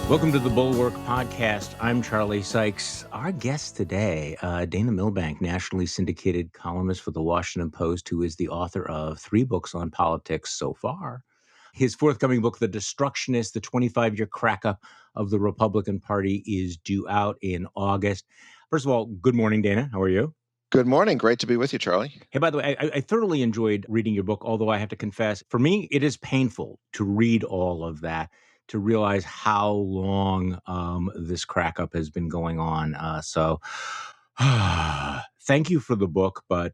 Welcome to the Bulwark podcast. I'm Charlie Sykes. Our guest today, Dana Milbank, nationally syndicated columnist for the Washington Post, who is the author of 3 books on politics so far. His forthcoming book, The Destructionist, the 25-year crack-up of the Republican Party, is due out in August. First of all, good morning, Dana. How are you? Good morning. Great to be with you, Charlie. Hey, by the way, I thoroughly enjoyed reading your book, although I have to confess, for me, it is painful to read all of that, to realize how long this crack up has been going on. So thank you for the book, but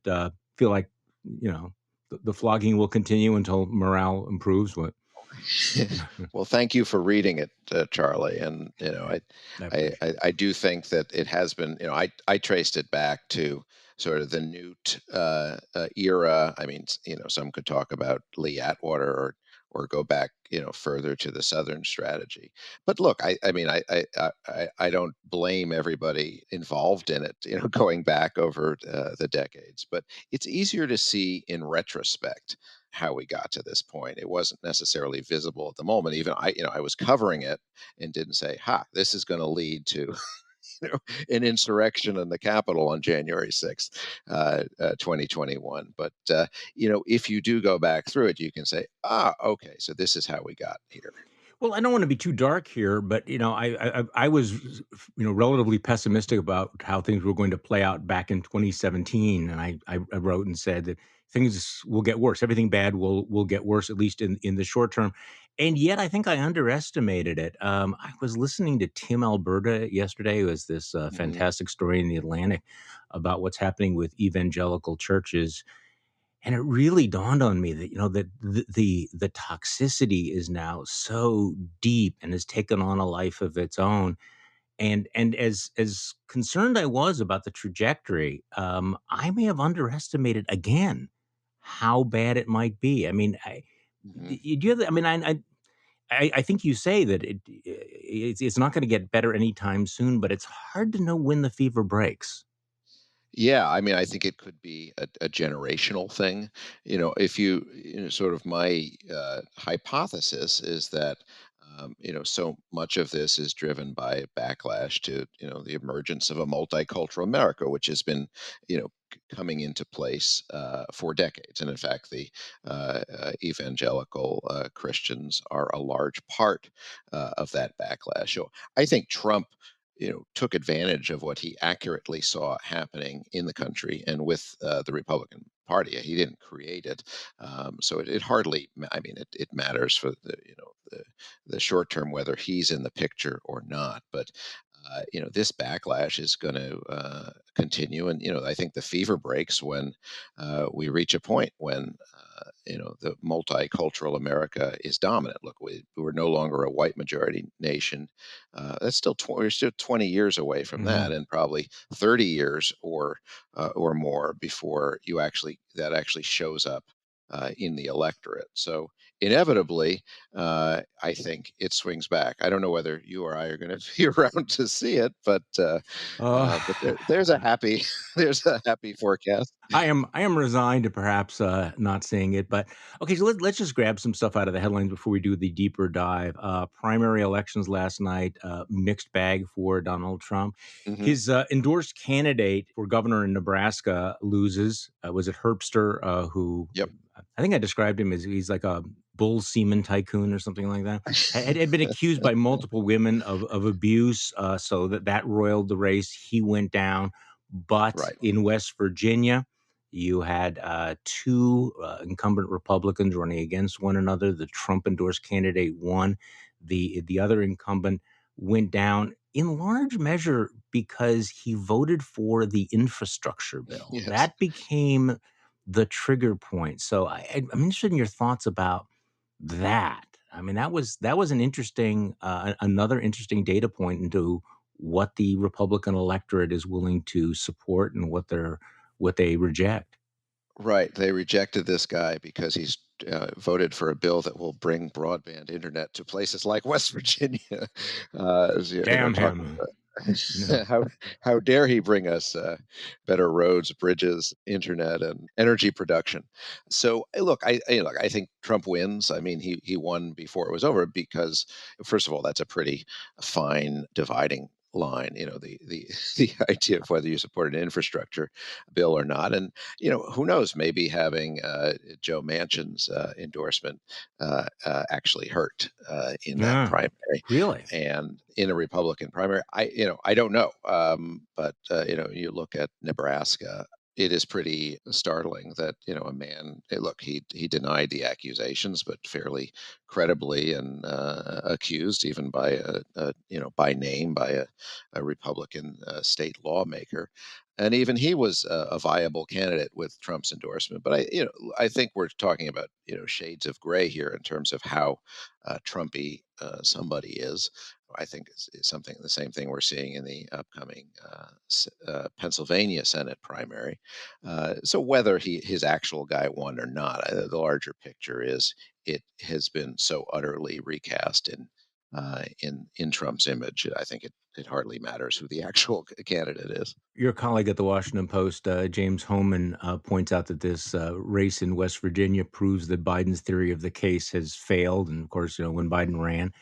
feel like, the flogging will continue until morale improves. Well, thank you for reading it, Charlie. And I I, appreciate I it. I do think that it has been. I traced it back to sort of the Newt era. I mean, some could talk about Lee Atwater or go back, further to the Southern strategy. But look, I don't blame everybody involved in it, going back over the decades. But it's easier to see in retrospect how we got to this point. It wasn't necessarily visible at the moment. Even I was covering it and didn't say, "Ha, this is going to lead to an insurrection in the Capitol on January 6th, 2021." But if you do go back through it, you can say, "Ah, okay, so this is how we got here." Well, I don't want to be too dark here, but I was relatively pessimistic about how things were going to play out back in 2017, and I wrote and said that things will get worse. Everything bad will get worse, at least in the short term. And yet, I think I underestimated it. I was listening to Tim Alberta yesterday. It was this Mhm. fantastic story in the Atlantic about what's happening with evangelical churches, and it really dawned on me that, that the toxicity is now so deep and has taken on a life of its own. And as concerned I was about the trajectory, I may have underestimated again how bad it might be. I mean, Mhm. do you have? I mean, I think you say that it's not going to get better anytime soon, but it's hard to know when the fever breaks. Yeah, I mean, I think it could be a generational thing. If sort of my hypothesis is that, so much of this is driven by backlash to, the emergence of a multicultural America, which has been, coming into place for decades. And in fact, the evangelical Christians are a large part of that backlash. So I think Trump took advantage of what he accurately saw happening in the country and with the Republican Party. He didn't create it, so it hardly. I mean, it matters for the short term whether he's in the picture or not. But this backlash is going to continue, and I think the fever breaks when we reach a point when the multicultural America is dominant. Look, we're no longer a white majority nation. We're still 20 years away from Hmm. that, and probably 30 years or more before that actually shows up in the electorate. So inevitably, I think it swings back. I don't know whether you or I are going to be around to see it, but there's a happy there's a happy forecast. I am resigned to perhaps not seeing it, but okay. So let's just grab some stuff out of the headlines before we do the deeper dive. Primary elections last night, mixed bag for Donald Trump. Hmm. His endorsed candidate for governor in Nebraska loses. Was it Herbster? Who Yep. I think I described him as he's like a bull semen tycoon or something like that. Had been accused by multiple women of abuse, so that roiled the race. He went down, but Right. in West Virginia. You had 2 incumbent Republicans running against one another. The Trump endorsed candidate won. The other incumbent went down in large measure because he voted for the infrastructure bill. Yes. That became the trigger point. So I'm interested in your thoughts about that. I mean, that was an interesting, another interesting data point into what the Republican electorate is willing to support and what they reject. Right. They rejected this guy because he's voted for a bill that will bring broadband internet to places like West Virginia. Damn Talk him. you know? How dare he bring us better roads, bridges, internet, and energy production? So look, look, I think Trump wins. I mean, he won before it was over because, first of all, that's a pretty fine dividing line. The the idea of whether you support an infrastructure bill or not, and who knows, maybe having Joe Manchin's endorsement actually hurt in that Yeah, primary really? and in a Republican primary. I don't know, but you look at Nebraska. It is pretty startling that a man. Look, he denied the accusations, but fairly credibly and accused, even by by name, by a Republican state lawmaker, and even he was a viable candidate with Trump's endorsement. But I think we're talking about shades of gray here in terms of how Trumpy somebody is. I think is something the same thing we're seeing in the upcoming Pennsylvania Senate primary. So whether his actual guy won or not, the larger picture is it has been so utterly recast in Trump's image. I think it hardly matters who the actual candidate is. Your colleague at the Washington Post, James Hohmann, points out that this race in West Virginia proves that Biden's theory of the case has failed. And of course, when Biden ran,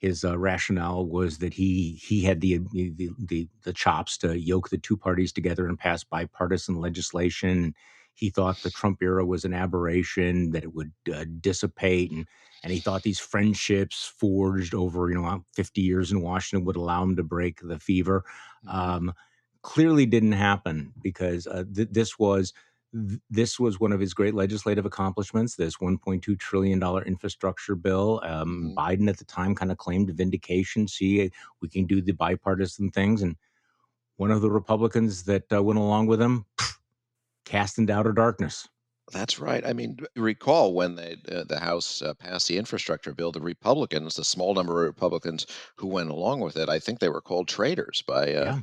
his rationale was that he had the chops to yoke the two parties together and pass bipartisan legislation. He thought the Trump era was an aberration, that it would dissipate, and he thought these friendships forged over 50 years in Washington would allow him to break the fever. Mhm. Um, Clearly didn't happen because this was one of his great legislative accomplishments, this $1.2 trillion infrastructure bill. Mhm. Biden at the time kind of claimed vindication. See, we can do the bipartisan things. And one of the Republicans that went along with him cast into outer darkness. That's right. I mean, recall when the House passed the infrastructure bill, the Republicans, the small number of Republicans who went along with it, I think they were called traitors by Yeah.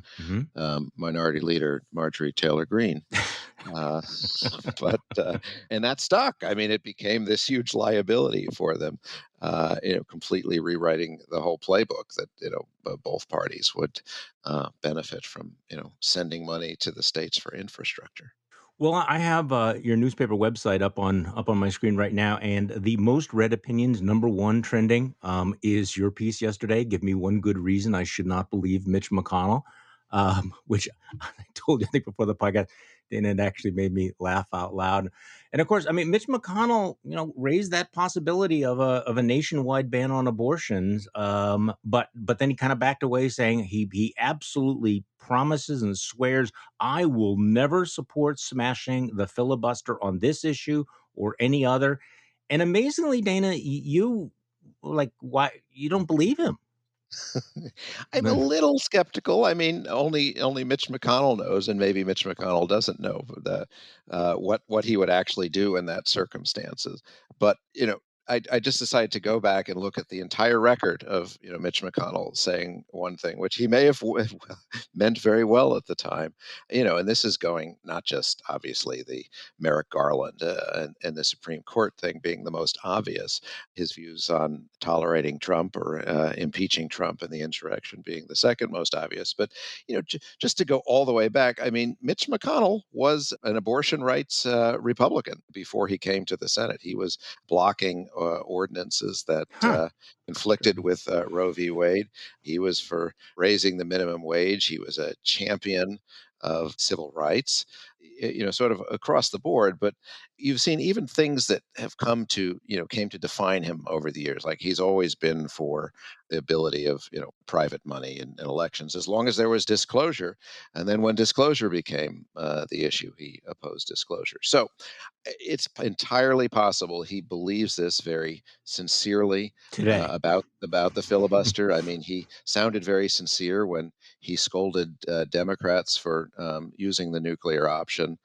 Minority Leader Marjorie Taylor Greene. Uh, but and that stuck. I mean, it became this huge liability for them. Completely rewriting the whole playbook that both parties would benefit from. Sending money to the states for infrastructure. Well, I have your newspaper website up on my screen right now, and the most read opinions, number one trending, is your piece yesterday. Give me one good reason I should not believe Mitch McConnell, which I told you I think before the podcast, and it actually made me laugh out loud. And of course, I mean Mitch McConnell, raised that possibility of a nationwide ban on abortions, but then he kind of backed away, saying he absolutely promises and swears I will never support smashing the filibuster on this issue or any other. And amazingly, Dana, you like why you don't believe him? I'm a little skeptical. I mean, only Mitch McConnell knows, and maybe Mitch McConnell doesn't know what he would actually do in that circumstances. But I just decided to go back and look at the entire record of Mitch McConnell saying one thing, which he may have meant very well at the time. And this is going not just obviously the Merrick Garland and the Supreme Court thing being the most obvious, his views on tolerating Trump or impeaching Trump and the insurrection being the second most obvious. But just to go all the way back, I mean, Mitch McConnell was an abortion rights Republican before he came to the Senate. He was blocking ordinances that Huh. conflicted with Roe v. Wade. He was for raising the minimum wage. He was a champion of civil rights, sort of across the board. But you've seen even things that have came to define him over the years. Like he's always been for the ability of, private money in elections, as long as there was disclosure. And then when disclosure became the issue, he opposed disclosure. So it's entirely possible he believes this very sincerely Today. about the filibuster. I mean, he sounded very sincere when he scolded Democrats for using the nuclear option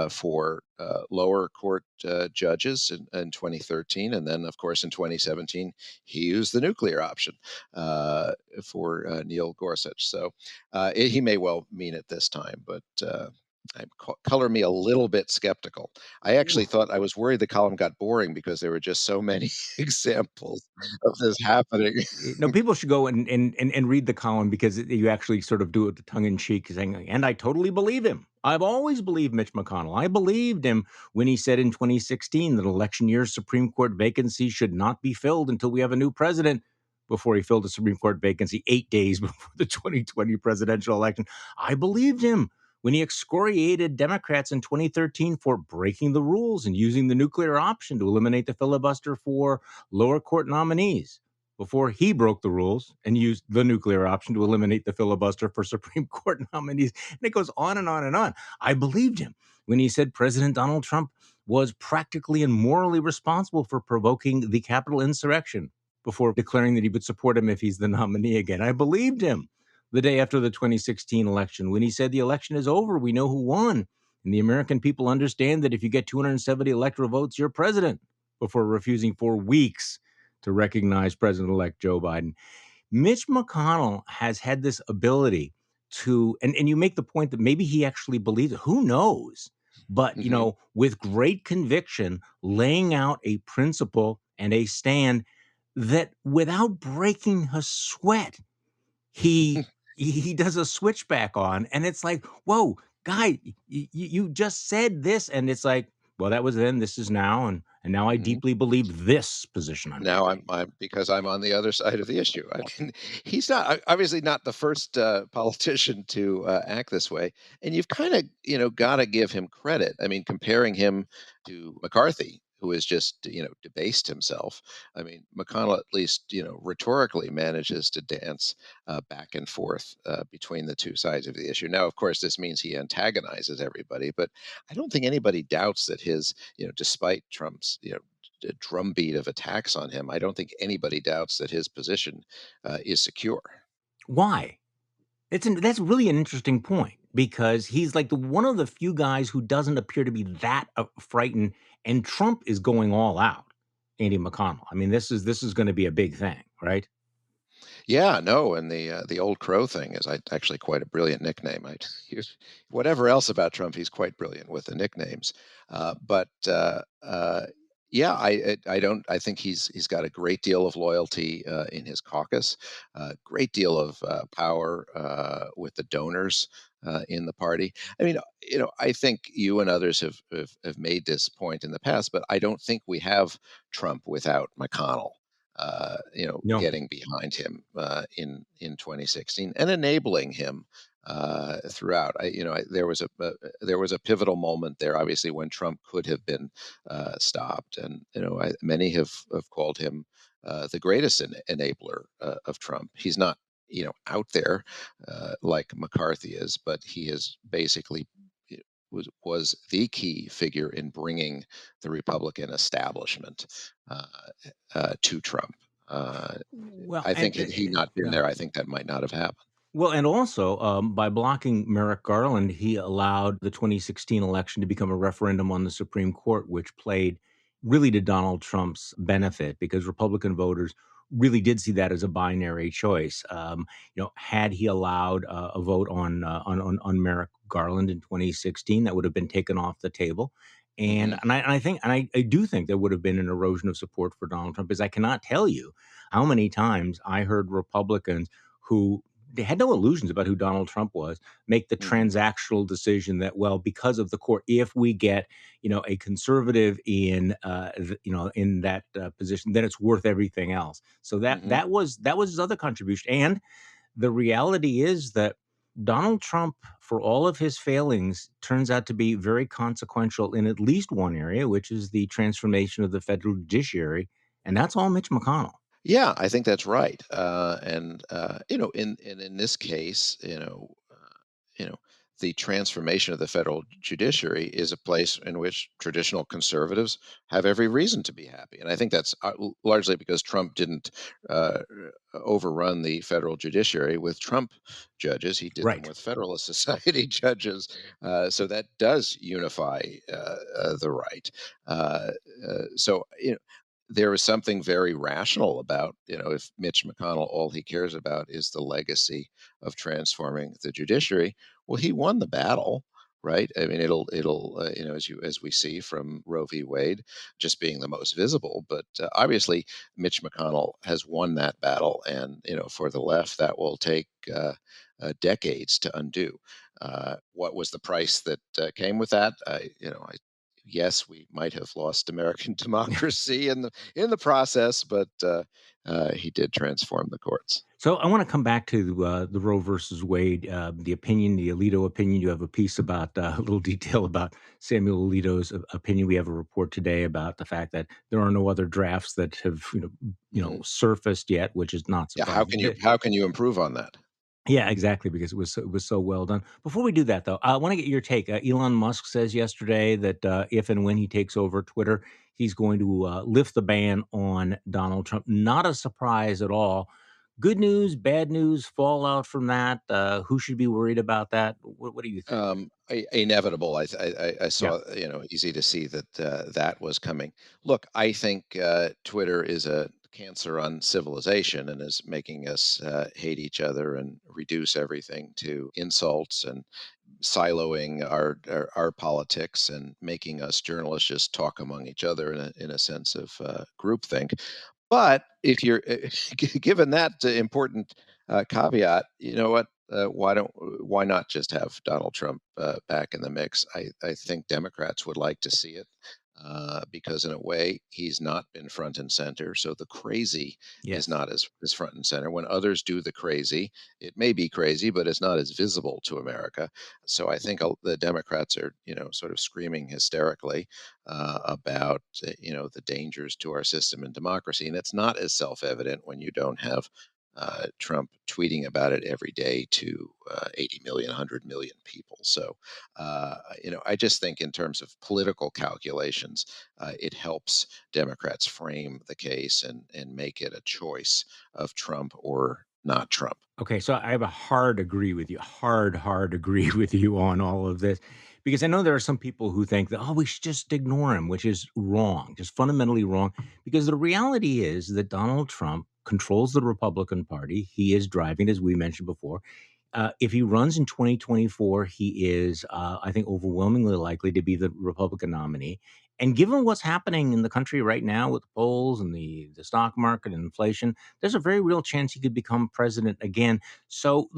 for lower court judges in 2013, and then, of course, in 2017, he used the nuclear option for Neil Gorsuch. So he may well mean it this time, but. Color me a little bit skeptical. I actually thought I was worried the column got boring because there were just so many examples of this happening. No, people should go and read the column because you actually sort of do it tongue in cheek, saying, "And I totally believe him. I've always believed Mitch McConnell. I believed him when he said in 2016 that election year Supreme Court vacancy should not be filled until we have a new president." Before he filled a Supreme Court vacancy 8 days before the 2020 presidential election, I believed him when he excoriated Democrats in 2013 for breaking the rules and using the nuclear option to eliminate the filibuster for lower court nominees, before he broke the rules and used the nuclear option to eliminate the filibuster for Supreme Court nominees. And it goes on and on and on. I believed him when he said President Donald Trump was practically and morally responsible for provoking the Capitol insurrection before declaring that he would support him if he's the nominee again. I believed him the day after the 2016 election when he said the election is over, we know who won, and the American people understand that if you get 270 electoral votes, you're president, before refusing for weeks to recognize President-elect Joe Biden. Mitch McConnell has had this ability to, and you make the point that maybe he actually believes it. Who knows? But, Mhm. with great conviction, laying out a principle and a stand that without breaking a sweat, he does a switchback on, and it's like, whoa, guy, you just said this, and it's like, well, that was then, this is now, and now I Mhm. deeply believe this position I'm Now taking. I'm because I'm on the other side of the issue. I mean, he's not obviously not the first politician to act this way, and you've kind of got to give him credit. I mean, comparing him to McCarthy, who has just debased himself. I mean, McConnell at least rhetorically manages to dance back and forth between the two sides of the issue. Now, of course, this means he antagonizes everybody, but I don't think anybody doubts that his despite Trump's drumbeat of attacks on him, I don't think anybody doubts that his position is secure. Why? That's really an interesting point because he's like one of the few guys who doesn't appear to be that frightened, and Trump is going all out. Andy McConnell. I mean, this is going to be a big thing, right? Yeah, no, and the old crow thing is actually quite a brilliant nickname. Whatever else about Trump, he's quite brilliant with the nicknames. But yeah, I don't. I think he's got a great deal of loyalty in his caucus, a great deal of power with the donors in the party. I mean, I think you and others have made this point in the past, but I don't think we have Trump without McConnell No. getting behind him in 2016 and enabling him throughout. There was a pivotal moment there, obviously, when Trump could have been stopped, and many have called him the greatest enabler of Trump. He's not out there like McCarthy is, but he is basically was the key figure in bringing the Republican establishment uh, to Trump. Uh, Well, I think and had he not been yeah. there, I think that might not have happened. Well, and also, by blocking Merrick Garland, he allowed the 2016 election to become a referendum on the Supreme Court, which played really to Donald Trump's benefit because Republican voters really did see that as a binary choice. Had he allowed a vote on Merrick Garland in 2016, that would have been taken off the table. And Hmm. I think I do think there would have been an erosion of support for Donald Trump, because I cannot tell you how many times I heard Republicans who they had no illusions about who Donald Trump was, make the Hmm. transactional decision that, well, because of the court, if we get, a conservative in, in that position, then it's worth everything else. So that Hmm. that was his other contribution. And the reality is that Donald Trump, for all of his failings, turns out to be very consequential in at least one area, which is the transformation of the federal judiciary, and that's all Mitch McConnell. Yeah, I think that's right. And in this case, you know, the transformation of the federal judiciary is a place in which traditional conservatives have every reason to be happy. And I think that's largely because Trump didn't uh, overrun the federal judiciary with Trump judges. He did them Right. with Federalist Society judges. So that does unify the right. Uh, so there is something very rational about, if Mitch McConnell, all he cares about is the legacy of transforming the judiciary, well, he won the battle. right? I mean, it'll as we see from Roe v. Wade, just being the most visible. But obviously, Mitch McConnell has won that battle, and for the left, that will take decades to undo. What was the price that came with that? Yes, we might have lost American democracy in the process, but he did transform the courts. So I want to come back to the Roe versus Wade, the opinion, the Alito opinion. You have a piece about a little detail about Samuel Alito's opinion. We have a report today about the fact that there are no other drafts that have Mhm. surfaced yet, which is not Yeah, how surprising. can you improve on that? Yeah, exactly, because it was so well done. Before we do that, though, I want to get your take. Elon Musk says yesterday that if and when he takes over Twitter, he's going to lift the ban on Donald Trump. Not a surprise at all. Good news, bad news, fallout from that. Who should be worried about that? What do you think? Inevitable. I Yeah. saw, easy to see that that was coming. Look, I think Twitter is a cancer on civilization and is making us hate each other and reduce everything to insults and siloing our politics and making us journalists just talk among each other in a sense of groupthink. But if you're given that important caveat, you know what? Why not just have Donald Trump back in the mix? I think Democrats would like to see it because, in a way, he's not been front and center. So the crazy is Yes. not as front and center. When others do the crazy, it may be crazy, but it's not as visible to America. So I think the Democrats are, sort of screaming hysterically about the dangers to our system and democracy, and it's not as self-evident when you don't have Trump tweeting about it every day to 80 million, 100 million people. So, I just think in terms of political calculations, it helps Democrats frame the case and make it a choice of Trump or not Trump. Okay, so I have a hard agree with you, hard agree with you on all of this, because I know there are some people who think that, oh, we should just ignore him, which is wrong, just fundamentally wrong. Because the reality is that Donald Trump controls the Republican Party. He is driving, as we mentioned before. If he runs in 2024, he is, I think, overwhelmingly likely to be the Republican nominee. And given what's happening in the country right now with the polls and the stock market and inflation, there's a very real chance he could become president again. So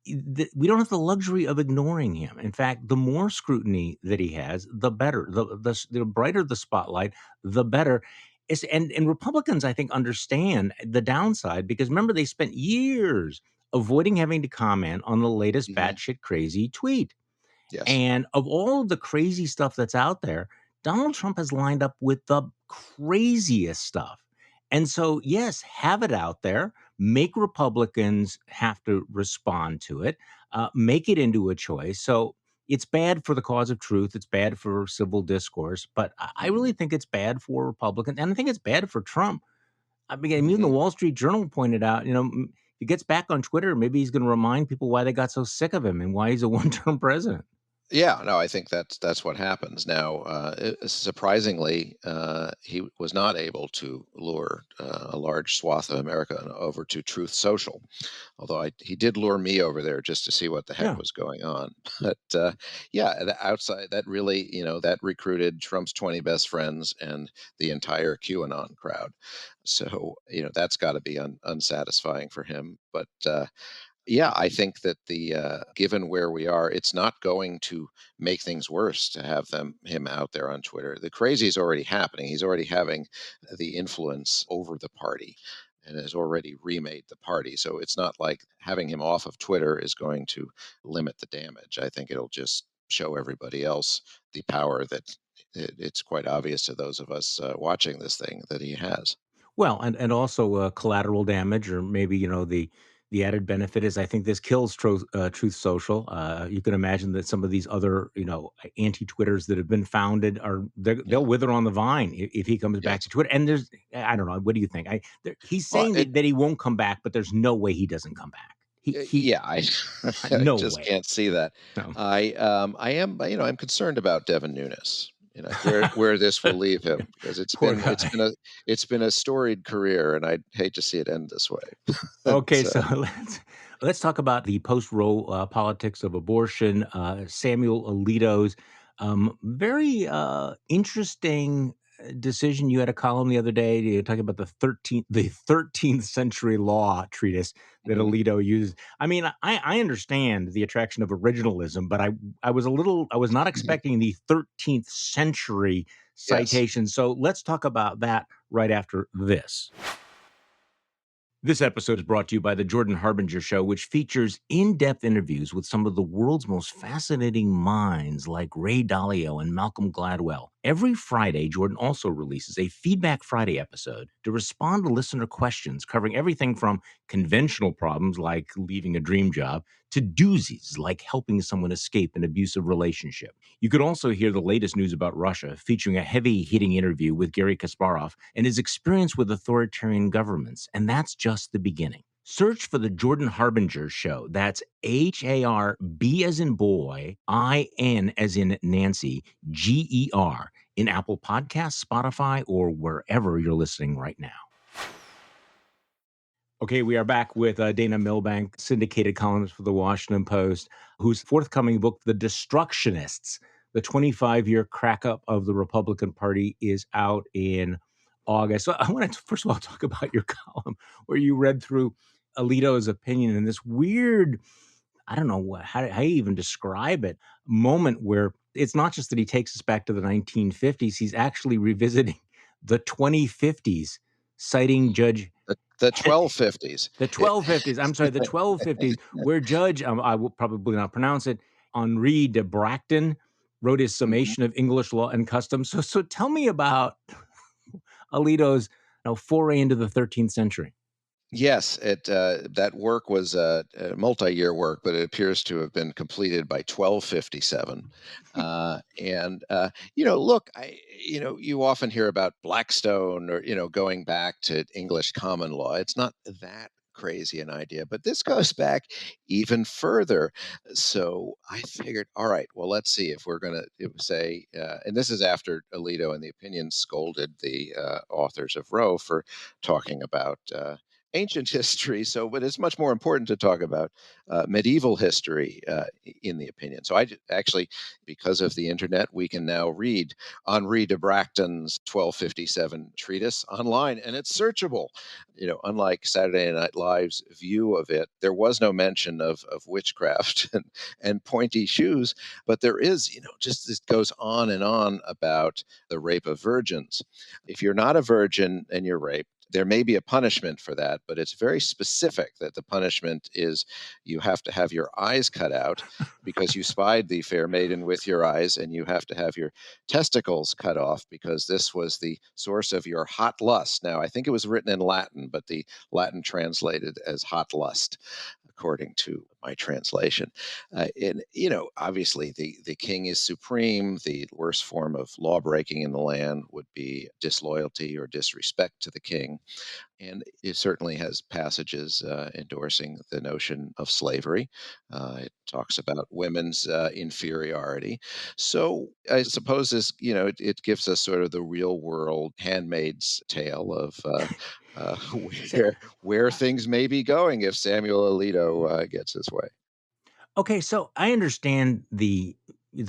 we don't have the luxury of ignoring him. In fact, the more scrutiny that he has, the better. The brighter the spotlight, the better. And Republicans, I think, understand the downside because remember they spent years avoiding having to comment on the latest Hmm. batshit crazy tweet. Yes. And of all of the crazy stuff that's out there, Donald Trump has lined up with the craziest stuff. And so, yes, have it out there, make Republicans have to respond to it, make it into a choice. So it's bad for the cause of truth. It's bad for civil discourse. But I Hmm. really think it's bad for Republicans. And I think it's bad for Trump. I mean, even the Hmm. Wall Street Journal pointed out, if he gets back on Twitter, maybe he's going to remind people why they got so sick of him and why he's a one term president. Yeah, no, I think that's what happens now. Surprisingly, he was not able to lure a large swath of America over to Truth Social, although he did lure me over there just to see what the heck Yeah. was going on. But yeah, the outside that really, that recruited Trump's 20 best friends and the entire QAnon crowd. So that's got to be unsatisfying for him. But yeah, I think that the given where we are, it's not going to make things worse to have him out there on Twitter. The crazy is already happening. He's already having the influence over the party and has already remade the party. So it's not like having him off of Twitter is going to limit the damage. I think it'll just show everybody else the power that it's quite obvious to those of us watching this thing that he has. Well, and also collateral damage, or maybe the added benefit is I think this kills Truth Social. You can imagine that some of these other anti Twitters that have been founded they'll Yeah. wither on the vine if he comes back Yes. to Twitter. And I don't know, what do you think? He's Well, saying that he won't come back, but there's no way he doesn't come back. He Yeah, I I no just way. can't see that. No. I am, I'm concerned about Devin Nunes, where this will leave him because Poor guy. it's been a storied career, and I'd hate to see it end this way. Okay, But, so let's. Let's talk about the post-Roe politics of abortion. Samuel Alito's very interesting decision. You had a column the other day. You're talking about the 13th century law treatise that Mhm. Alito used. I mean, I understand the attraction of originalism, but I was not expecting the 13th century Yes. citation. So let's talk about that right after this. This episode is brought to you by the Jordan Harbinger Show, which features in depth interviews with some of the world's most fascinating minds like Ray Dalio and Malcolm Gladwell. Every Friday, Jordan also releases a Feedback Friday episode to respond to listener questions covering everything from conventional problems like leaving a dream job to doozies like helping someone escape an abusive relationship. You could also hear the latest news about Russia, featuring a heavy hitting interview with Gary Kasparov and his experience with authoritarian governments. And that's just the beginning. Search for the Jordan Harbinger Show. That's HARB as in boy, IN as in Nancy, GER in Apple Podcasts, Spotify, or wherever you're listening right now. Okay, we are back with Dana Milbank, syndicated columnist for the Washington Post, whose forthcoming book, The Destructionists, the 25-year crack up of the Republican Party, is out in August. So I want to first of all talk about your column where you read through Alito's opinion in this weird, I don't know how you even describe it, moment where it's not just that he takes us back to the 1950s, he's actually revisiting the 2050s, citing Judge The 1250s. the 1250s. I'm sorry, the 1250s, where Judge, I will probably not pronounce it, Henri de Bracton wrote his Mhm. summation of English law and customs. So tell me about Alito's foray into the 13th century. Yes, that work was a multi-year work, but it appears to have been completed by 1257. Look, you often hear about Blackstone or going back to English common law. It's not that crazy an idea, but this goes back even further. So I figured, all right, well, let's see if we're going to say, and this is after Alito in the opinion scolded the authors of Roe for talking about. Ancient history. So, but it's much more important to talk about medieval history in the opinion. So, actually, because of the internet, we can now read Henri de Bracton's 1257 treatise online, and it's searchable. Unlike Saturday Night Live's view of it, there was no mention of witchcraft and pointy shoes, but there is, just this goes on and on about the rape of virgins. If you're not a virgin and you're raped, there may be a punishment for that, but it's very specific that the punishment is you have to have your eyes cut out because you spied the fair maiden with your eyes, and you have to have your testicles cut off because this was the source of your hot lust. Now, I think it was written in Latin, but the Latin translated as hot lust, according to my translation. Obviously, the king is supreme. The worst form of law breaking in the land would be disloyalty or disrespect to the king. And it certainly has passages endorsing the notion of slavery. It talks about women's inferiority. So I suppose it gives us sort of the real world handmaid's tale of So, where things may be going if Samuel Alito gets his way. okay, so I understand the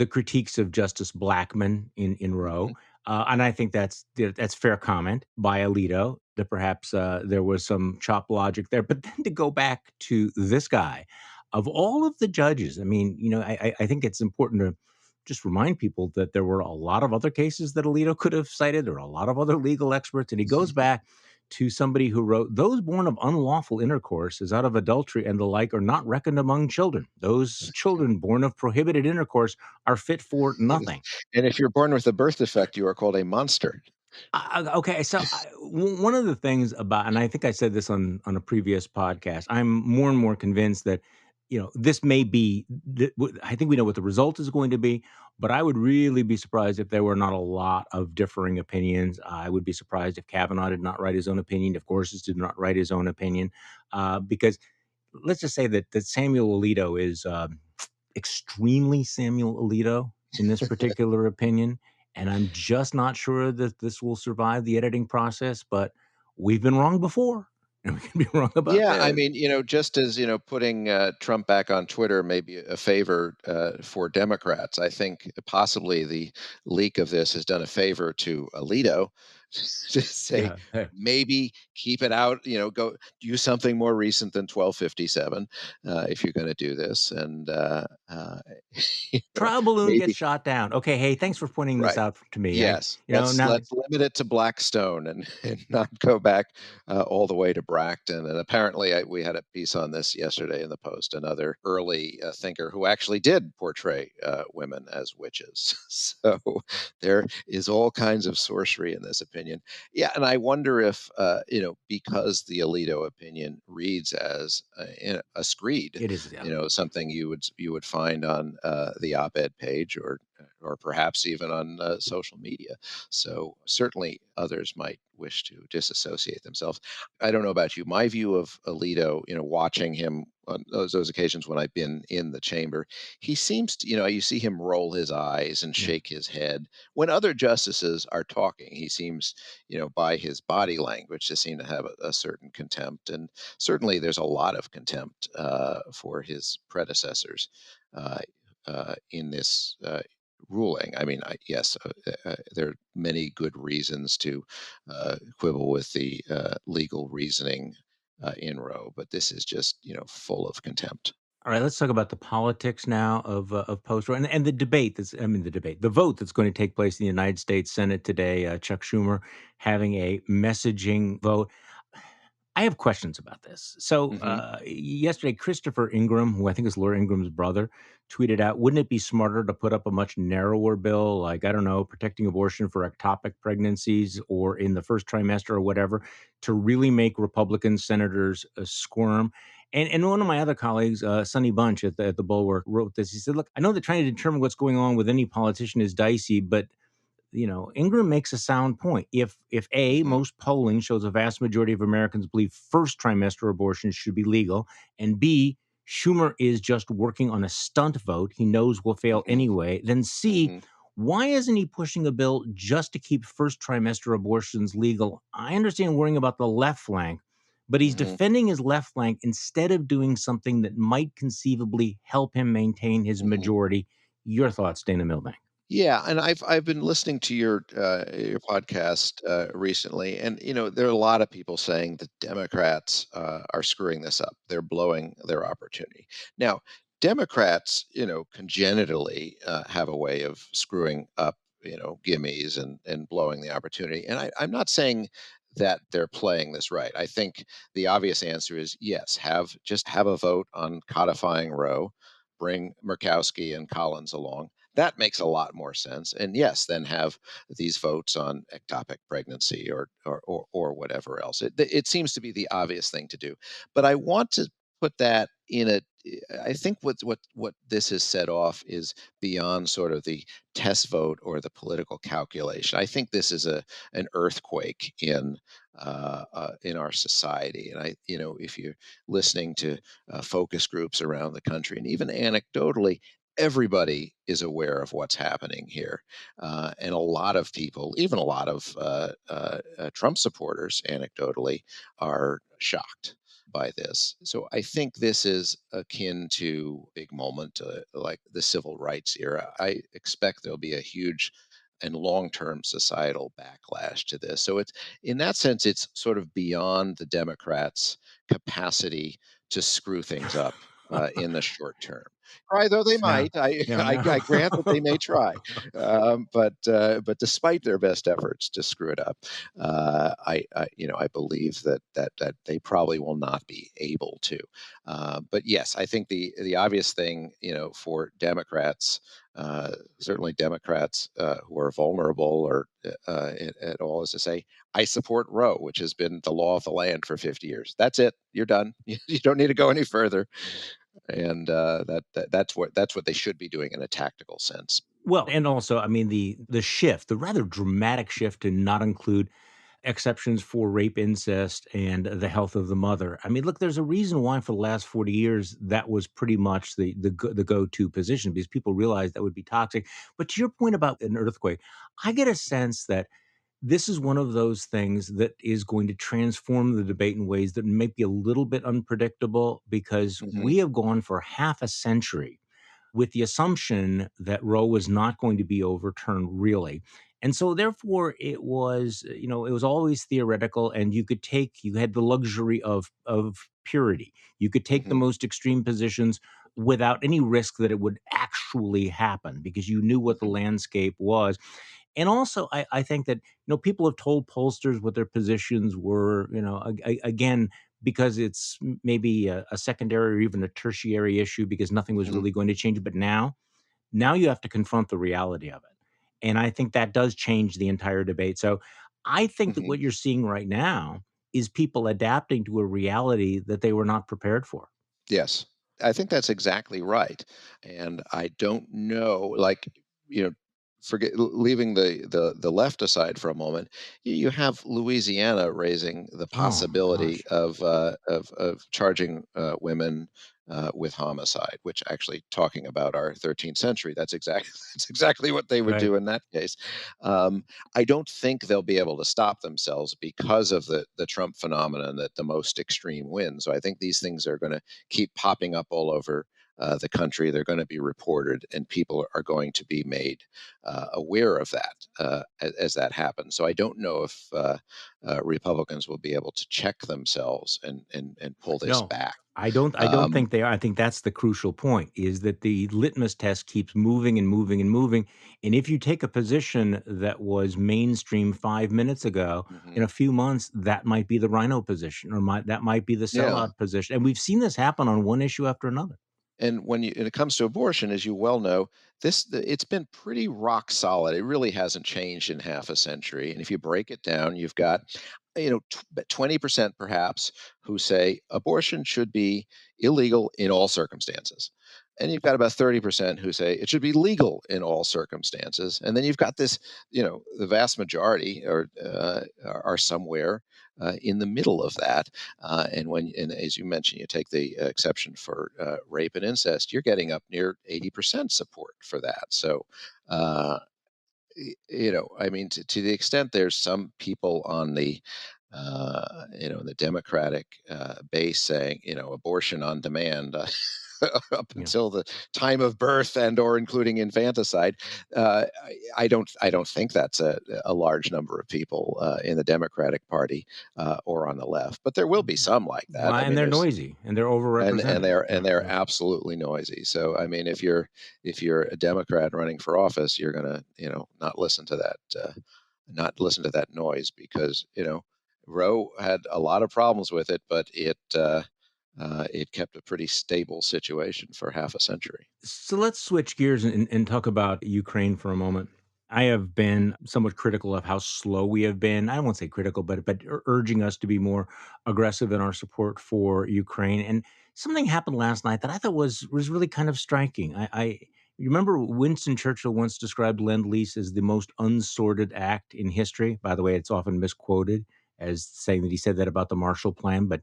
critiques of Justice Blackmun in Roe, Mhm. and I think that's fair comment by Alito that perhaps there was some chop logic there. But then to go back to this guy, of all of the judges, I mean, I think it's important to just remind people that there were a lot of other cases that Alito could have cited. There are a lot of other legal experts, and he goes back to somebody who wrote, "Those born of unlawful intercourse, as out of adultery and the like, are not reckoned among children. Those children born of prohibited intercourse are fit for nothing." And if you're born with a birth defect, you are called a monster. Okay, so one of the things about, and I think I said this on a previous podcast, I'm more and more convinced that this may be. I think we know what the result is going to be, but I would really be surprised if there were not a lot of differing opinions. I would be surprised if Kavanaugh did not write his own opinion, if Gorsuch did not write his own opinion, because let's just say that Samuel Alito is extremely Samuel Alito in this particular opinion, and I'm just not sure that this will survive the editing process. But we've been wrong before. and we can be wrong about Yeah, I this. mean, just as, putting Trump back on Twitter may be a favor for Democrats, I think possibly the leak of this has done a favor to Alito to say Yeah. Hey, maybe keep it out, go do something more recent than 1257 if you're going to do this. And, you know, trial balloon gets maybe, shot down. Okay, hey, thanks for pointing this right. out to me. Yes, Now let's limit it to Blackstone and and not go back, all the way to Bracton, and apparently, we had a piece on this yesterday in the Post, another early, thinker who actually did portray, women as witches. So, there is all kinds of sorcery in this opinion. Yeah, and I wonder if, because the Alito opinion reads as a screed, it is. Yeah. something you would find on, the op-ed page or perhaps even on social media. So certainly others might wish to disassociate themselves. I don't know about you. My view of Alito, watching him on those occasions when I've been in the chamber, he seems to, you see him roll his eyes and Yeah. shake his head when other justices are talking. He seems, by his body language, to seem to have a certain contempt, and certainly there's a lot of contempt for his predecessors. Uh, in this ruling. I mean, yes, there are many good reasons to quibble with the legal reasoning in Roe, but this is just full of contempt. All right, let's talk about the politics now of post Roe and the debate. The vote that's going to take place in the United States Senate today. Chuck Schumer having a messaging vote. I have questions about this. So Hmm. yesterday, Christopher Ingram, who I think is Laura Ingram's brother, tweeted out, "Wouldn't it be smarter to put up a much narrower bill, like I don't know, protecting abortion for ectopic pregnancies or in the first trimester or whatever, to really make Republican senators squirm?" And one of my other colleagues, Sonny Bunch at the Bulwark, wrote this. He said, "Look, I know that trying to determine what's going on with any politician is dicey, but Ingram makes a sound point. If A, Hmm. most polling shows a vast majority of Americans believe first trimester abortion should be legal, and B, Schumer is just working on a stunt vote he knows will fail Hmm. anyway, then C, Hmm. why isn't he pushing a bill just to keep first trimester abortions legal? I understand worrying about the left flank, but he's Hmm. defending his left flank instead of doing something that might conceivably help him maintain his Hmm. majority. Your thoughts, Dana Milbank? Yeah, and I've been listening to your podcast recently, and there are a lot of people saying that Democrats are screwing this up. They're blowing their opportunity. Now, Democrats, congenitally have a way of screwing up, gimmies and blowing the opportunity. And I'm not saying that they're playing this right. I think the obvious answer is yes. Have a vote on codifying Roe. Bring Murkowski and Collins along. That makes a lot more sense. And yes, then have these votes on ectopic pregnancy or whatever else. It seems to be the obvious thing to do. But I want to put that in a I think what this has set off is beyond sort of the test vote or the political calculation. I think this is an earthquake in our society. And if you're listening to focus groups around the country, and even anecdotally, everybody is aware of what's happening here. And a lot of people, even a lot of Trump supporters, anecdotally, are shocked by this. So I think this is akin to a big moment like the civil rights era. I expect there'll be a huge and long-term societal backlash to this. So it's in that sense, it's sort of beyond the Democrats' capacity to screw things up in the short term. Try though they Yeah. might, I Yeah, I no. grant that they may try, but despite their best efforts to screw it up, I believe that they probably will not be able to. But yes, I think the obvious thing for Democrats, certainly Democrats who are vulnerable or at all, is to say, I support Roe, which has been the law of the land for 50 years. That's it. You're done. You don't need to go any further. And that's what they should be doing in a tactical sense. Well, and also, I mean, the shift, the rather dramatic shift to not include exceptions for rape, incest, and the health of the mother. I mean, look, there's a reason why for the last 40 years that was pretty much the go-to position because people realized that would be toxic. But to your point about an earthquake, I get a sense that this is one of those things that is going to transform the debate in ways that may be a little bit unpredictable, because Hmm. we have gone for half a century with the assumption that Roe was not going to be overturned really. And so therefore it was, it was always theoretical, and you had the luxury of purity. You could take the Hmm. most extreme positions without any risk that it would actually happen, because you knew what the Hmm. landscape was. And also, I think that, people have told pollsters what their positions were, again, because it's maybe a secondary or even a tertiary issue, because nothing was Hmm. really going to change. But now you have to confront the reality of it. And I think that does change the entire debate. So I think that Hmm. what you're seeing right now is people adapting to a reality that they were not prepared for. Yes, I think that's exactly right. And I don't know, like, you know, leaving the left aside for a moment, you have Louisiana raising the Oh my possibility gosh. of charging women with homicide, which, actually, talking about our 13th century, that's exactly that's exactly what they would Right. do in that case. Um, I don't think they'll be able to stop themselves because of the Trump phenomenon, that the most extreme wins. So I think these things are going to keep popping up all over the country. They're going to be reported, and people are going to be made aware of that as that happens. So I don't know if Republicans will be able to check themselves and pull this No, back. I don't Um, think they are. I think that's the crucial point, is that the litmus test keeps moving and moving and moving. And if you take a position that was mainstream 5 minutes ago, in mhm. a few months, that might be the rhino position, or that might be the Yeah. sellout position. And we've seen this happen on one issue after another. And when it comes to abortion, as you well know, it's been pretty rock solid. It really hasn't changed in half a century. And if you break it down, you've got 20% perhaps who say abortion should be illegal in all circumstances. And you've got about 30% who say it should be legal in all circumstances. And then you've got this, the vast majority are somewhere in the middle of that. And as you mentioned, you take the exception for rape and incest, you're getting up near 80% support for that. So, uh, I mean, to the extent there's some people on the Democratic base saying, abortion on demand, up Yeah. until the time of birth and or including infanticide. I don't think that's a large number of people in the Democratic Party or on the left, but there will be some like that. I And mean, they're there's noisy, and they're and overrepresented. they're Yeah, and they're yeah. absolutely noisy. So I mean, if you're a Democrat running for office, you're gonna not listen to that noise, because Roe had a lot of problems with it, but it kept a pretty stable situation for half a century. So let's switch gears and talk about Ukraine for a moment. I have been somewhat critical of how slow we have been. I won't say critical, but urging us to be more aggressive in our support for Ukraine. And something happened last night that I thought was really kind of striking. You remember Winston Churchill once described Lend Lease as the most unsordid act in history. By the way, it's often misquoted as saying that he said that about the Marshall Plan, but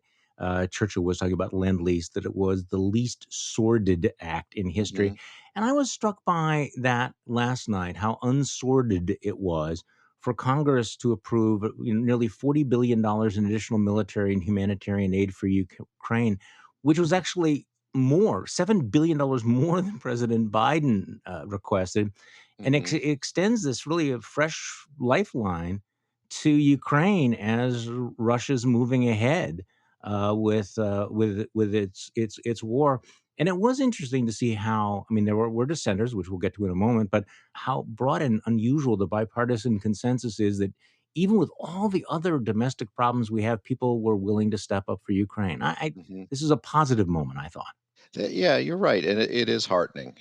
Churchill was talking about Lend Lease, that it was the least sordid act in history. Hmm. And I was struck by that last night, how unsordid it was for Congress to approve nearly $40 billion in additional military and humanitarian aid for Ukraine, which was actually $7 billion more than President Biden requested. And Hmm. it extends this really a fresh lifeline to Ukraine as Russia's moving ahead with its war. And it was interesting to see how, I mean, there were dissenters, which we'll get to in a moment, but how broad and unusual the bipartisan consensus is, that even with all the other domestic problems we have, people were willing to step up for Ukraine. Hmm. This is a positive moment, I thought. Yeah, you're right, and it is heartening.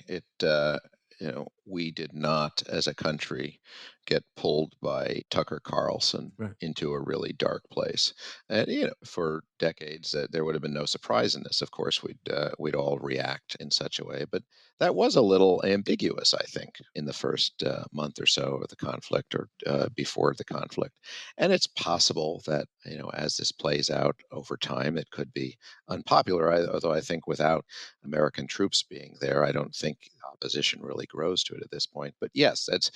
We did not, as a country, get pulled by Tucker Carlson Right. into a really dark place. And for decades, there would have been no surprise in this. Of course, we'd all react in such a way, but that was a little ambiguous, I think, in the first month or so of the conflict, or before the conflict. And it's possible that as this plays out over time, it could be unpopular. Although I think without American troops being there, I don't think opposition really grows to it. stupid at this point. But yes, that's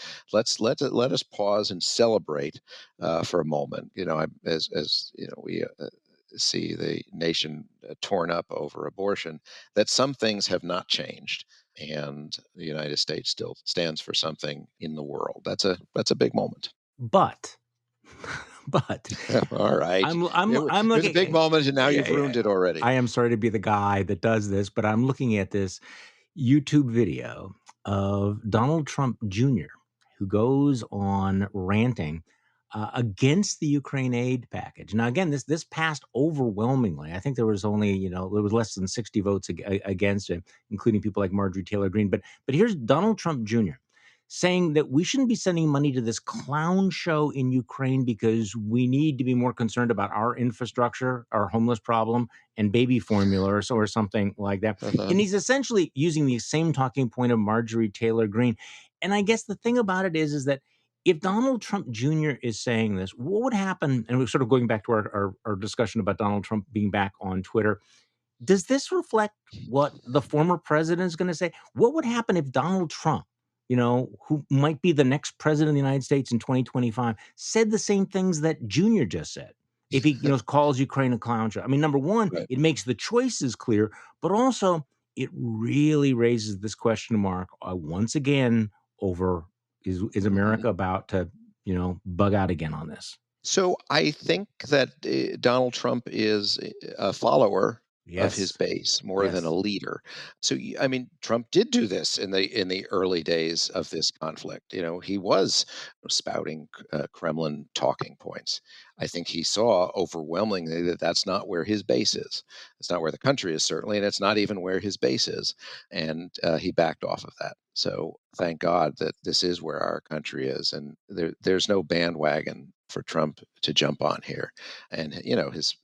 let us pause and celebrate for a moment. As you know, we see the nation torn up over abortion, that some things have not changed, and the United States still stands for something in the world. That's a big moment. But, but All right, I'm it was a looking. big moment, and now Yeah, you've ruined yeah. it already. I am sorry to be the guy that does this, but I'm looking at this YouTube video of Donald Trump Jr., who goes on ranting against the Ukraine aid package. Now, again, this passed overwhelmingly. I think there was only, there was less than 60 votes against it, including people like Marjorie Taylor Greene. But here's Donald Trump Jr. saying that we shouldn't be sending money to this clown show in Ukraine because we need to be more concerned about our infrastructure, our homeless problem, and baby formula or something like that. Uh-huh. And he's essentially using the same talking point of Marjorie Taylor Greene. And I guess the thing about it is that if Donald Trump Jr. is saying this, what would happen? And we're sort of going back to our discussion about Donald Trump being back on Twitter. Does this reflect what the former president is going to say? What would happen if Donald Trump, who might be the next president of the United States in 2025, said the same things that Junior just said? If he, calls Ukraine a clown show. I mean, number one, Right. it makes the choices clear, but also it really raises this question mark once again over is Mhm. America about to, bug out again on this? So I think that Donald Trump is a follower of his Yes. base more than a Yes. leader. So I mean, Trump did do this in the early days of this conflict. He was spouting Kremlin talking points. I think he saw overwhelmingly that that's not where his base is. It's not where the country is, certainly, and it's not even where his base is. And he backed off of that. So thank God that this is where our country is, and there's no bandwagon for Trump to jump on here. And his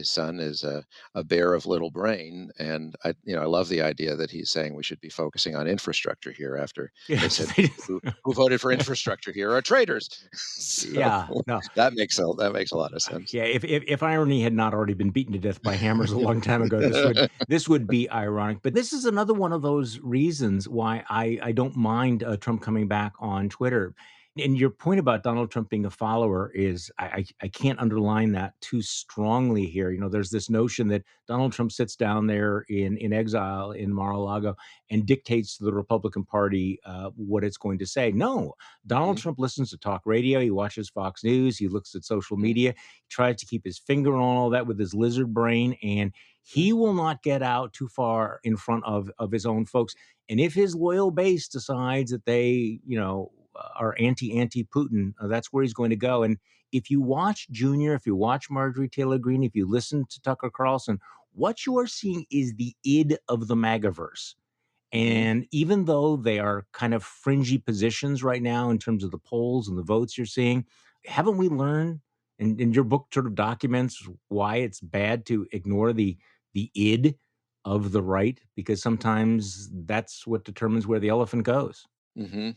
son is a bear of little brain, and I love the idea that he's saying we should be focusing on infrastructure here after they Yes. said who voted for infrastructure here are traitors. So Yeah. No. that makes a lot of sense. Yeah, if irony had not already been beaten to death by hammers a long time ago, this would be ironic. But this is another one of those reasons why I don't mind Trump coming back on Twitter. And your point about Donald Trump being a follower is I can't underline that too strongly here. There's this notion that Donald Trump sits down there in exile in Mar-a-Lago and dictates to the Republican Party what it's going to say. No, Donald Mhm, Trump listens to talk radio. He watches Fox News. He looks at social mhm, media. He tries to keep his finger on all that with his lizard brain, and mhm, he will not get out too far in front of his own folks. And if his loyal base decides that they, are anti Putin, that's where he's going to go. And if you watch Junior, if you watch Marjorie Taylor Greene, if you listen to Tucker Carlson, what you are seeing is the id of the MAGAverse. mhm, And even though they are kind of fringy positions right now in terms of the polls and the votes you're seeing, haven't we learned? And your book sort of documents why it's bad to ignore the id of the right, because sometimes that's what determines where the elephant goes. mhm.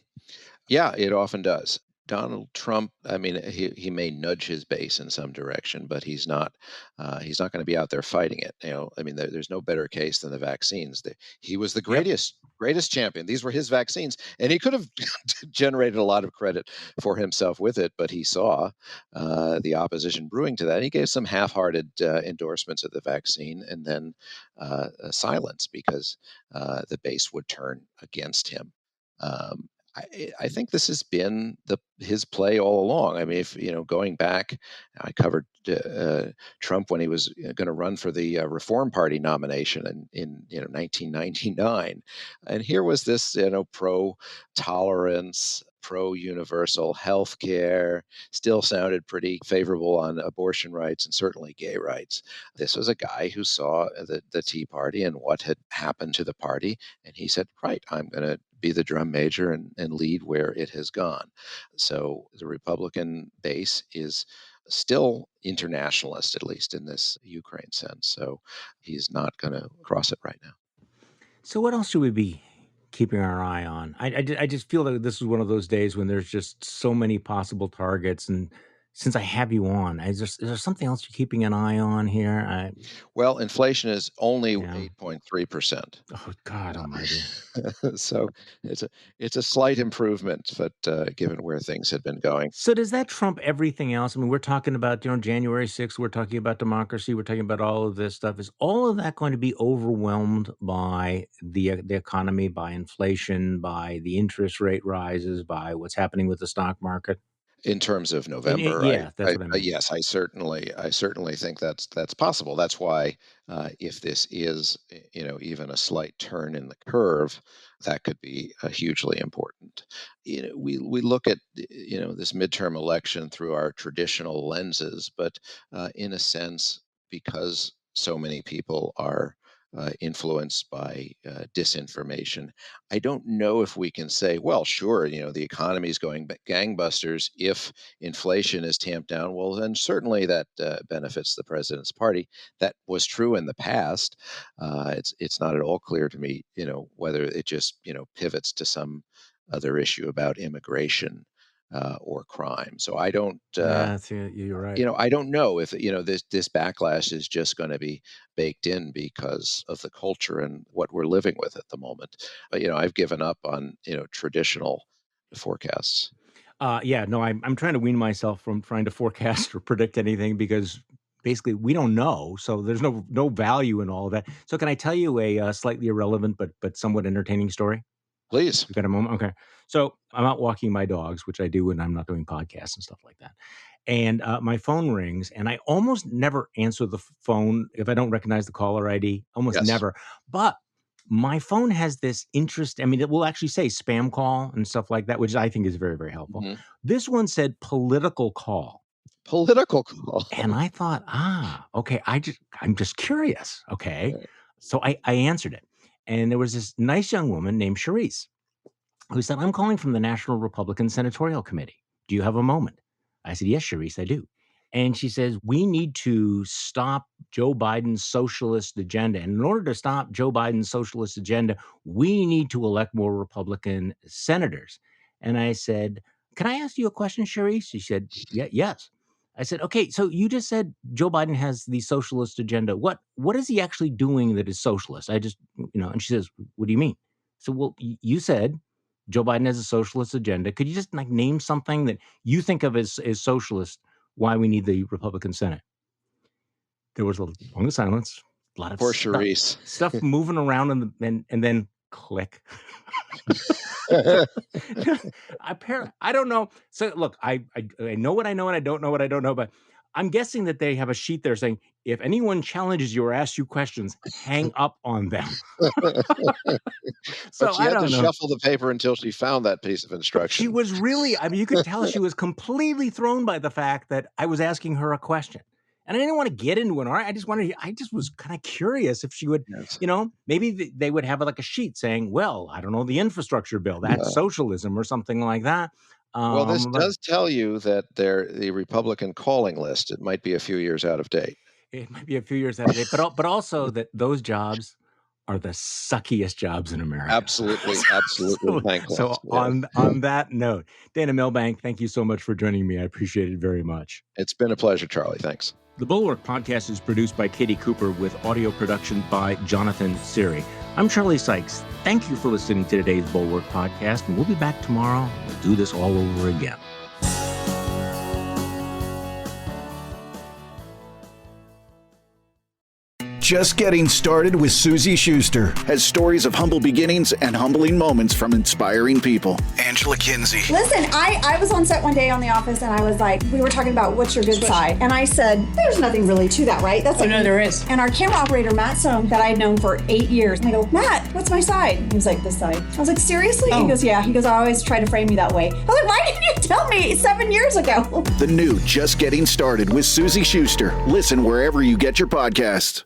Yeah, it often does. Donald Trump, I mean, he may nudge his base in some direction, but he's not going to be out there fighting it. I mean, there's no better case than the vaccines. He was the Yep. greatest champion. These were his vaccines, and he could have generated a lot of credit for himself with it. But he saw the opposition brewing to that. He gave some half-hearted endorsements of the vaccine, and then silence because the base would turn against him. I think this has been his play all along. I mean, if going back, I covered Trump when he was going to run for the Reform Party nomination in 1999, and here was this pro tolerance, pro universal health care, still sounded pretty favorable on abortion rights and certainly gay rights. This was a guy who saw the Tea Party and what had happened to the party, and he said, "Right, I'm going to be the drum major and lead where it has gone." So the Republican base is still internationalist, at least in this Ukraine sense. So he's not going to cross it right now. So what else should we be keeping our eye on? I just feel that this is one of those days when there's just so many possible targets, and since I have you on, is there something else you're keeping an eye on here? Well, inflation is only Yeah. 8.3%. Oh, God almighty. So it's a slight improvement, but given where things had been going. So does that trump everything else? I mean, we're talking about, January 6th, we're talking about democracy, we're talking about all of this stuff. Is all of that going to be overwhelmed by the economy, by inflation, by the interest rate rises, by what's happening with the stock market? In terms of November, Yeah, that's what I mean. yes, I certainly think that's possible. That's why, if this is, even a slight turn in the curve, that could be hugely important. We look at this midterm election through our traditional lenses, but in a sense, because so many people are influenced by disinformation, I don't know if we can say, well, sure, the economy is going gangbusters if inflation is tamped down. Well, then certainly that benefits the president's party. That was true in the past. It's not at all clear to me, whether it just pivots to some other issue about immigration or crime. So I don't. Yeah, you're right. I don't know if this backlash is just going to be baked in because of the culture and what we're living with at the moment. But I've given up on traditional forecasts. Yeah, no, I'm trying to wean myself from trying to forecast or predict anything because basically we don't know. So there's no value in all of that. So can I tell you a slightly irrelevant but somewhat entertaining story? Please. You got a moment? Okay. So I'm out walking my dogs, which I do when I'm not doing podcasts and stuff like that. And my phone rings, and I almost never answer the phone if I don't recognize the caller ID. Almost Yes. never. But my phone has this interest. I mean, it will actually say spam call and stuff like that, which I think is very, very helpful. Mhm. This one said political call. Political call. And I thought, okay, I'm just curious. Okay. Right. So I answered it. And there was this nice young woman named Charisse who said, I'm calling from the National Republican Senatorial Committee. Do you have a moment? I said, yes, Charisse, I do. And she says, we need to stop Joe Biden's socialist agenda. And in order to stop Joe Biden's socialist agenda, we need to elect more Republican senators. And I said, can I ask you a question, Charisse? She said, yeah, yes. I said, okay, so you just said Joe Biden has the socialist agenda. What is he actually doing that is socialist? And she says, what do you mean? So, well, you said Joe Biden has a socialist agenda. Could you just name something that you think of as socialist? Why we need the Republican Senate? There was a long silence, a lot of Poor Charisse. stuff moving around, and then click. I don't know. So look, I know what I know, and I don't know what I don't know, but I'm guessing that they have a sheet there saying, if anyone challenges you or asks you questions, hang up on them. So But she I had to don't know. shuffle the paper until she found that piece of She instruction. was really, I mean, you could tell she was completely thrown by the fact that I was asking her a question. And I didn't want to get into an argument. I just was kind of curious if she would, Yes. maybe they would have like a sheet saying, well, I don't know, the infrastructure bill, that's socialism or something like that. Well, this But does tell you that the Republican calling list, it might be a few years out of date. it might be a few years out of date, but also that those jobs are the suckiest jobs in America. Absolutely, absolutely thankless. So Yes. on that note, Dana Milbank, thank you so much for joining me. I appreciate it very much. It's been a pleasure, Charlie. Thanks. The Bulwark podcast is produced by Katie Cooper with audio production by Jonathan Siri. I'm Charlie Sykes. Thank you for listening to today's Bulwark podcast, and we'll be back tomorrow. We'll do this all over again. Just Getting Started with Susie Schuster has stories of humble beginnings and humbling moments from inspiring people. Angela Kinsey. Listen, I was on set one day on The Office, and I was like, we were talking about what's your good side, and I said, there's nothing really to that, right? That's like, no, there is. And our camera operator, Matt Sohn, that I had known for 8 years, and I go, Matt, what's my side? He was like, this side. I was like, seriously? He goes, yeah. He goes, I always try to frame you that way. I was like, why didn't you tell me 7 years ago? The new Just Getting Started with Susie Schuster. Listen wherever you get your podcasts.